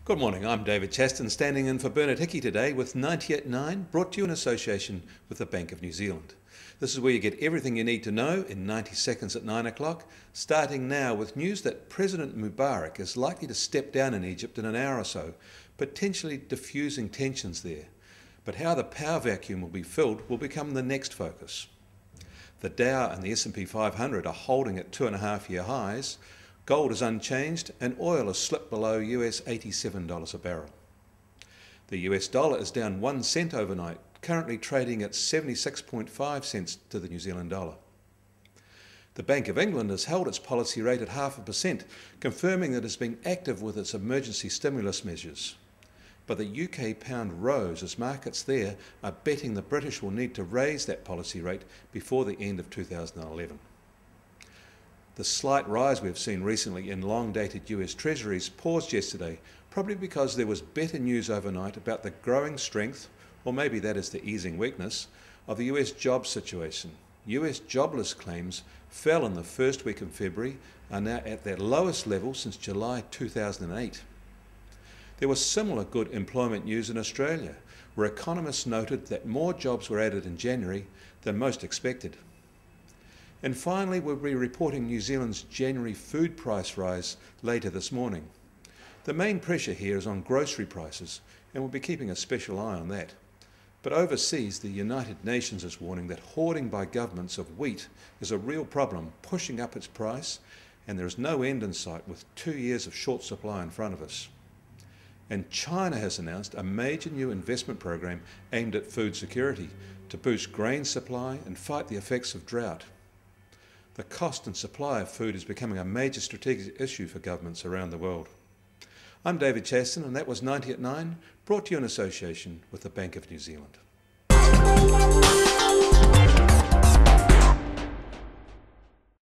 Good morning, I'm David Chaston, standing in for Bernard Hickey today with 90 at 9, brought to you in association with the Bank of New Zealand. This is where you get everything you need to know in 90 seconds at 9 o'clock, starting now with news that President Mubarak is likely to step down in Egypt in an hour or so, potentially diffusing tensions there. But how the power vacuum will be filled will become the next focus. The Dow and the S&P 500 are holding at 2.5-year highs. Gold is unchanged and oil has slipped below US $87 a barrel. The US dollar is down 1 cent overnight, currently trading at 76.5 cents to the New Zealand dollar. The Bank of England has held its policy rate at 0.5%, confirming that it's been active with its emergency stimulus measures. But the UK pound rose as markets there are betting the British will need to raise that policy rate before the end of 2011. The slight rise we've seen recently in long-dated US Treasuries paused yesterday, probably because there was better news overnight about the growing strength, or maybe that is the easing weakness, of the US jobs situation. US jobless claims fell in the first week of February, are now at their lowest level since July 2008. There was similar good employment news in Australia, where economists noted that more jobs were added in January than most expected. And finally, we'll be reporting New Zealand's January food price rise later this morning. The main pressure here is on grocery prices, and we'll be keeping a special eye on that. But overseas, the United Nations is warning that hoarding by governments of wheat is a real problem, pushing up its price, and there is no end in sight with 2 years of short supply in front of us. And China has announced a major new investment program aimed at food security to boost grain supply and fight the effects of drought. The cost and supply of food is becoming a major strategic issue for governments around the world. I'm David Chaston, and that was 90 at 9, brought to you in association with the Bank of New Zealand.